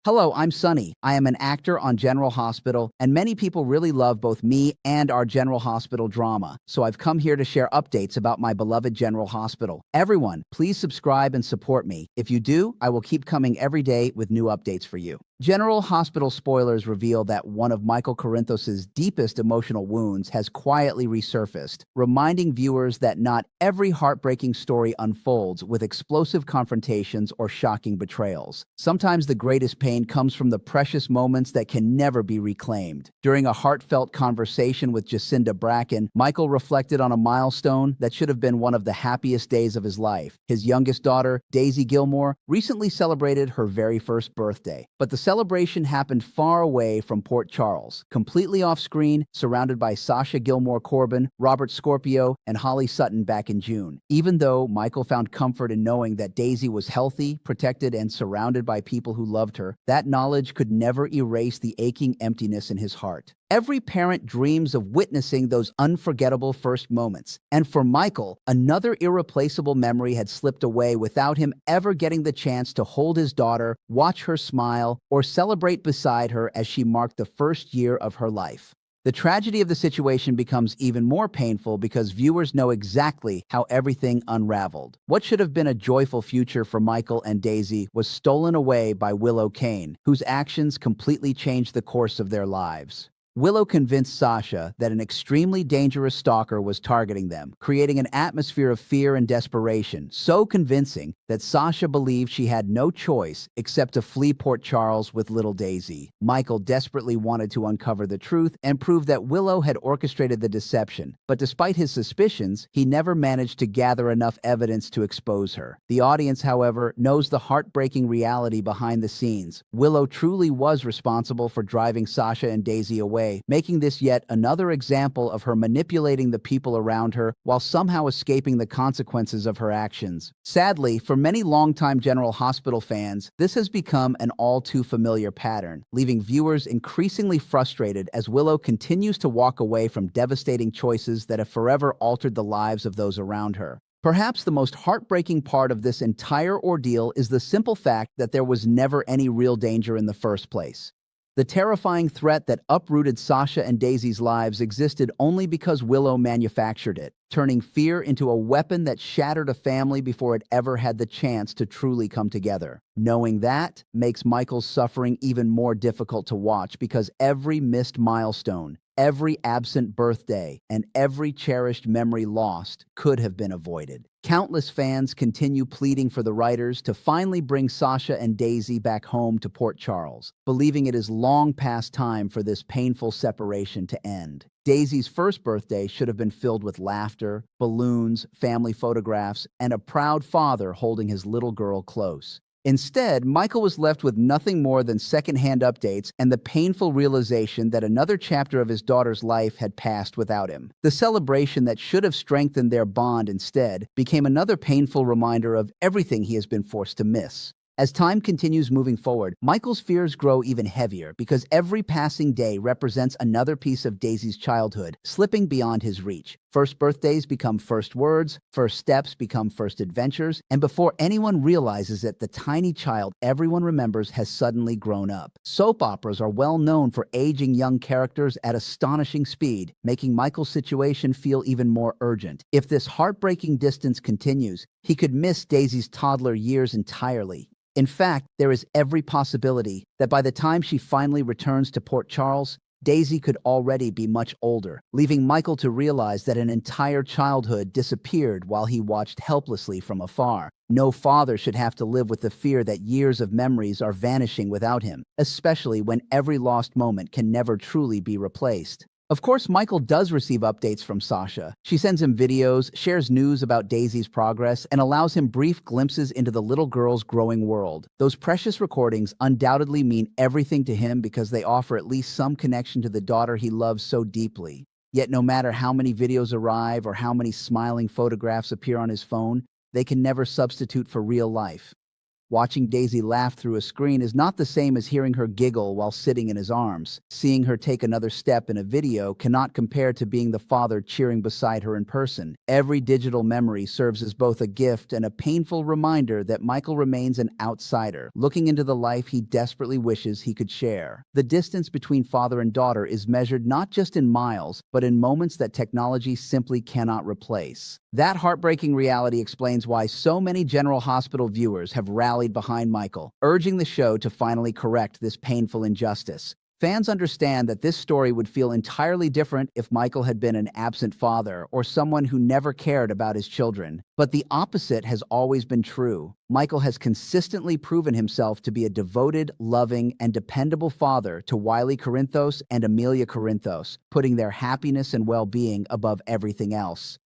Hello, I'm Sunny. I am an actor on General Hospital, and many people really love both me and our General Hospital drama. So I've come here to share updates about my beloved General Hospital. Everyone, please subscribe and support me. If you do, I will keep coming every day with new updates for you. General Hospital spoilers reveal that one of Michael Corinthos' deepest emotional wounds has quietly resurfaced, reminding viewers that not every heartbreaking story unfolds with explosive confrontations or shocking betrayals. Sometimes the greatest pain comes from the precious moments that can never be reclaimed. During a heartfelt conversation with Jacinda Bracken, Michael reflected on a milestone that should have been one of the happiest days of his life. His youngest daughter, Daisy Gilmore, recently celebrated her very first birthday. But the celebration happened far away from Port Charles, completely off-screen, surrounded by Sasha Gilmore Corbin, Robert Scorpio, and Holly Sutton back in June. Even though Michael found comfort in knowing that Daisy was healthy, protected, and surrounded by people who loved her, that knowledge could never erase the aching emptiness in his heart. Every parent dreams of witnessing those unforgettable first moments. And for Michael, another irreplaceable memory had slipped away without him ever getting the chance to hold his daughter, watch her smile, or celebrate beside her as she marked the first year of her life. The tragedy of the situation becomes even more painful because viewers know exactly how everything unraveled. What should have been a joyful future for Michael and Daisy was stolen away by Willow Kane, whose actions completely changed the course of their lives. Willow convinced Sasha that an extremely dangerous stalker was targeting them, creating an atmosphere of fear and desperation, so convincing that Sasha believed she had no choice except to flee Port Charles with little Daisy. Michael desperately wanted to uncover the truth and prove that Willow had orchestrated the deception, but despite his suspicions, he never managed to gather enough evidence to expose her. The audience, however, knows the heartbreaking reality behind the scenes. Willow truly was responsible for driving Sasha and Daisy away, making this yet another example of her manipulating the people around her while somehow escaping the consequences of her actions. Sadly, for many longtime General Hospital fans, this has become an all-too-familiar pattern, leaving viewers increasingly frustrated as Willow continues to walk away from devastating choices that have forever altered the lives of those around her. Perhaps the most heartbreaking part of this entire ordeal is the simple fact that there was never any real danger in the first place. The terrifying threat that uprooted Sasha and Daisy's lives existed only because Willow manufactured it, turning fear into a weapon that shattered a family before it ever had the chance to truly come together. Knowing that makes Michael's suffering even more difficult to watch because every missed milestone, every absent birthday, and every cherished memory lost could have been avoided. Countless fans continue pleading for the writers to finally bring Sasha and Daisy back home to Port Charles, believing it is long past time for this painful separation to end. Daisy's first birthday should have been filled with laughter, balloons, family photographs, and a proud father holding his little girl close. Instead, Michael was left with nothing more than secondhand updates and the painful realization that another chapter of his daughter's life had passed without him. The celebration that should have strengthened their bond instead became another painful reminder of everything he has been forced to miss. As time continues moving forward, Michael's fears grow even heavier because every passing day represents another piece of Daisy's childhood slipping beyond his reach. First birthdays become first words, first steps become first adventures, and before anyone realizes it, the tiny child everyone remembers has suddenly grown up. Soap operas are well known for aging young characters at astonishing speed, making Michael's situation feel even more urgent. If this heartbreaking distance continues, he could miss Daisy's toddler years entirely. In fact, there is every possibility that by the time she finally returns to Port Charles, Daisy could already be much older, leaving Michael to realize that an entire childhood disappeared while he watched helplessly from afar. No father should have to live with the fear that years of memories are vanishing without him, especially when every lost moment can never truly be replaced. Of course, Michael does receive updates from Sasha. She sends him videos, shares news about Daisy's progress, and allows him brief glimpses into the little girl's growing world. Those precious recordings undoubtedly mean everything to him because they offer at least some connection to the daughter he loves so deeply. Yet no matter how many videos arrive or how many smiling photographs appear on his phone, they can never substitute for real life. Watching Daisy laugh through a screen is not the same as hearing her giggle while sitting in his arms. Seeing her take another step in a video cannot compare to being the father cheering beside her in person. Every digital memory serves as both a gift and a painful reminder that Michael remains an outsider, looking into the life he desperately wishes he could share. The distance between father and daughter is measured not just in miles, but in moments that technology simply cannot replace. That heartbreaking reality explains why so many General Hospital viewers have rallied behind Michael, urging the show to finally correct this painful injustice. Fans understand that this story would feel entirely different if Michael had been an absent father or someone who never cared about his children. But the opposite has always been true. Michael has consistently proven himself to be a devoted, loving, and dependable father to Wiley Corinthos and Amelia Corinthos, putting their happiness and well-being above everything else.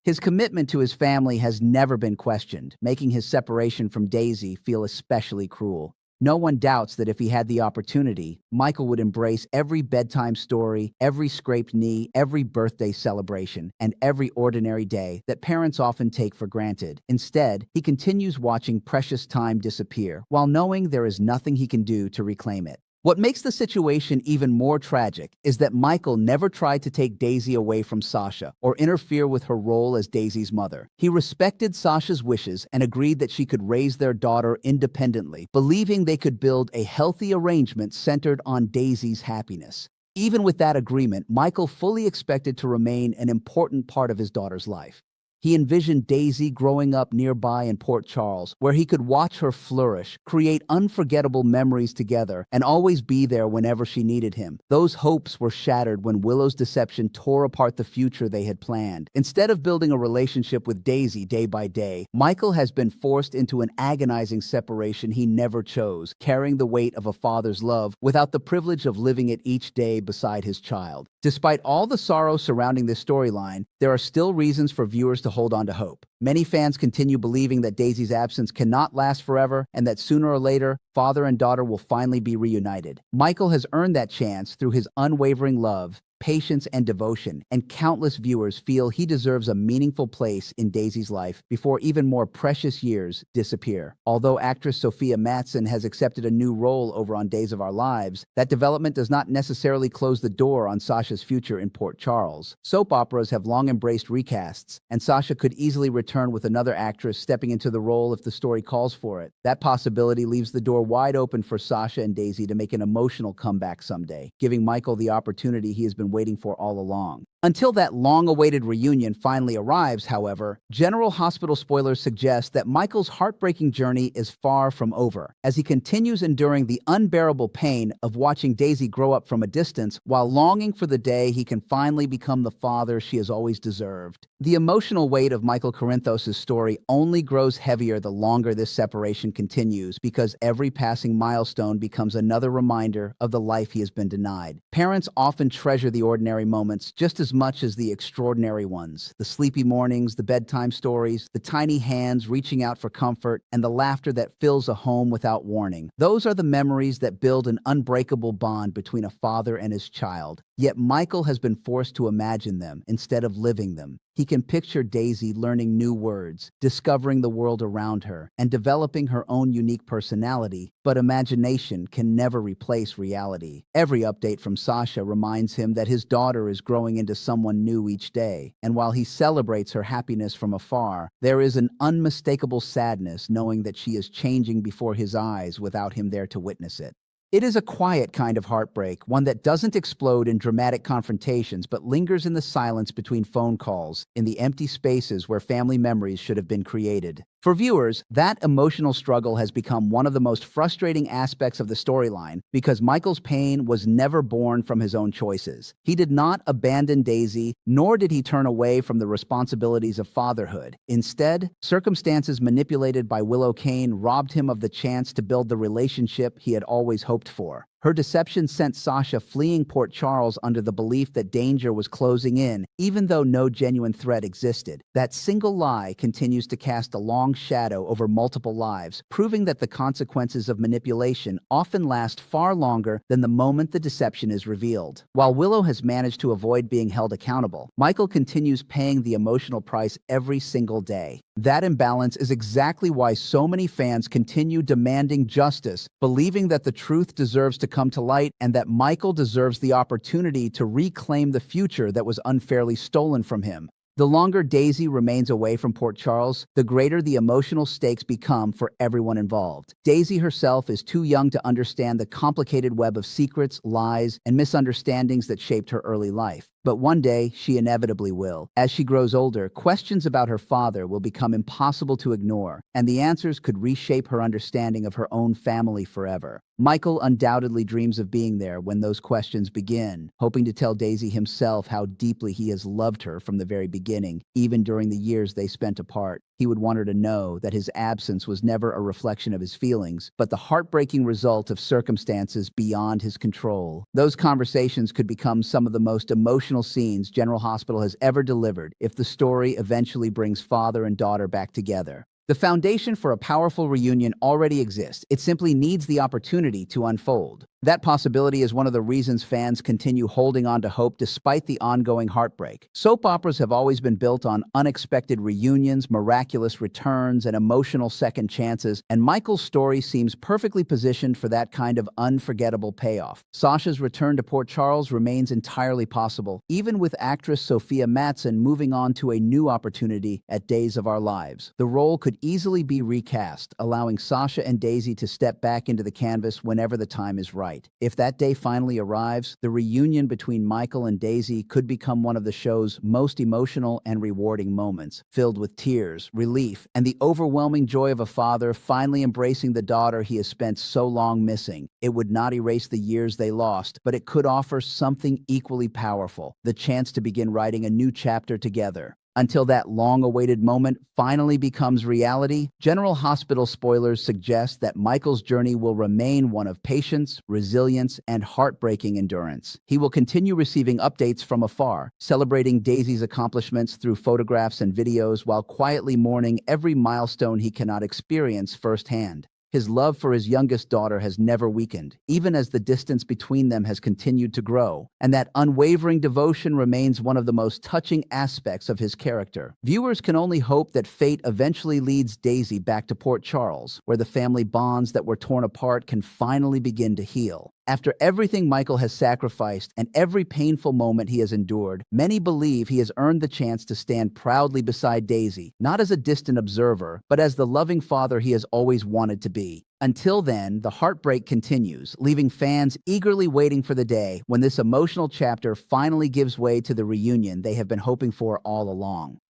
His commitment to his family has never been questioned, making his separation from Daisy feel especially cruel. No one doubts that if he had the opportunity, Michael would embrace every bedtime story, every scraped knee, every birthday celebration, and every ordinary day that parents often take for granted. Instead, he continues watching precious time disappear, while knowing there is nothing he can do to reclaim it. What makes the situation even more tragic is that Michael never tried to take Daisy away from Sasha or interfere with her role as Daisy's mother. He respected Sasha's wishes and agreed that she could raise their daughter independently, believing they could build a healthy arrangement centered on Daisy's happiness. Even with that agreement, Michael fully expected to remain an important part of his daughter's life. He envisioned Daisy growing up nearby in Port Charles, where he could watch her flourish, create unforgettable memories together, and always be there whenever she needed him. Those hopes were shattered when Willow's deception tore apart the future they had planned. Instead of building a relationship with Daisy day by day, Michael has been forced into an agonizing separation he never chose, carrying the weight of a father's love without the privilege of living it each day beside his child. Despite all the sorrow surrounding this storyline, there are still reasons for viewers to hold on to hope. Many fans continue believing that Daisy's absence cannot last forever and that sooner or later, father and daughter will finally be reunited. Michael has earned that chance through his unwavering love, patience, and devotion, and countless viewers feel he deserves a meaningful place in Daisy's life before even more precious years disappear. Although actress Sophia Matson has accepted a new role over on Days of Our Lives, that development does not necessarily close the door on Sasha's future in Port Charles. Soap operas have long embraced recasts, and Sasha could easily return with another actress stepping into the role if the story calls for it. That possibility leaves the door wide open for Sasha and Daisy to make an emotional comeback someday, giving Michael the opportunity he has been waiting for all along. Until that long-awaited reunion finally arrives, however, General Hospital spoilers suggest that Michael's heartbreaking journey is far from over, as he continues enduring the unbearable pain of watching Daisy grow up from a distance while longing for the day he can finally become the father she has always deserved. The emotional weight of Michael Corinthos' story only grows heavier the longer this separation continues, because every passing milestone becomes another reminder of the life he has been denied. Parents often treasure the ordinary moments just as much as the extraordinary ones. The sleepy mornings, the bedtime stories, the tiny hands reaching out for comfort, and the laughter that fills a home without warning. Those are the memories that build an unbreakable bond between a father and his child. Yet Michael has been forced to imagine them instead of living them. He can picture Daisy learning new words, discovering the world around her, and developing her own unique personality, but imagination can never replace reality. Every update from Sasha reminds him that his daughter is growing into someone new each day, and while he celebrates her happiness from afar, there is an unmistakable sadness knowing that she is changing before his eyes without him there to witness it. It is a quiet kind of heartbreak, one that doesn't explode in dramatic confrontations but lingers in the silence between phone calls, in the empty spaces where family memories should have been created. For viewers, that emotional struggle has become one of the most frustrating aspects of the storyline because Michael's pain was never born from his own choices. He did not abandon Daisy, nor did he turn away from the responsibilities of fatherhood. Instead, circumstances manipulated by Willow Kane robbed him of the chance to build the relationship he had always hoped for. Her deception sent Sasha fleeing Port Charles under the belief that danger was closing in, even though no genuine threat existed. That single lie continues to cast a long shadow over multiple lives, proving that the consequences of manipulation often last far longer than the moment the deception is revealed. While Willow has managed to avoid being held accountable, Michael continues paying the emotional price every single day. That imbalance is exactly why so many fans continue demanding justice, believing that the truth deserves to come to light and that Michael deserves the opportunity to reclaim the future that was unfairly stolen from him. The longer Daisy remains away from Port Charles, the greater the emotional stakes become for everyone involved. Daisy herself is too young to understand the complicated web of secrets, lies, and misunderstandings that shaped her early life. But one day, she inevitably will. As she grows older, questions about her father will become impossible to ignore, and the answers could reshape her understanding of her own family forever. Michael undoubtedly dreams of being there when those questions begin, hoping to tell Daisy himself how deeply he has loved her from the very beginning, even during the years they spent apart. He would want her to know that his absence was never a reflection of his feelings, but the heartbreaking result of circumstances beyond his control. Those conversations could become some of the most emotional scenes General Hospital has ever delivered if the story eventually brings father and daughter back together. The foundation for a powerful reunion already exists. It simply needs the opportunity to unfold. That possibility is one of the reasons fans continue holding on to hope despite the ongoing heartbreak. Soap operas have always been built on unexpected reunions, miraculous returns, and emotional second chances, and Michael's story seems perfectly positioned for that kind of unforgettable payoff. Sasha's return to Port Charles remains entirely possible, even with actress Sophia Matson moving on to a new opportunity at Days of Our Lives. The role could easily be recast, allowing Sasha and Daisy to step back into the canvas whenever the time is right. If that day finally arrives, the reunion between Michael and Daisy could become one of the show's most emotional and rewarding moments, filled with tears, relief, and the overwhelming joy of a father finally embracing the daughter he has spent so long missing. It would not erase the years they lost, but it could offer something equally powerful, the chance to begin writing a new chapter together. Until that long-awaited moment finally becomes reality, General Hospital spoilers suggest that Michael's journey will remain one of patience, resilience, and heartbreaking endurance. He will continue receiving updates from afar, celebrating Daisy's accomplishments through photographs and videos while quietly mourning every milestone he cannot experience firsthand. His love for his youngest daughter has never weakened, even as the distance between them has continued to grow, and that unwavering devotion remains one of the most touching aspects of his character. Viewers can only hope that fate eventually leads Daisy back to Port Charles, where the family bonds that were torn apart can finally begin to heal. After everything Michael has sacrificed and every painful moment he has endured, many believe he has earned the chance to stand proudly beside Daisy, not as a distant observer, but as the loving father he has always wanted to be. Until then, the heartbreak continues, leaving fans eagerly waiting for the day when this emotional chapter finally gives way to the reunion they have been hoping for all along.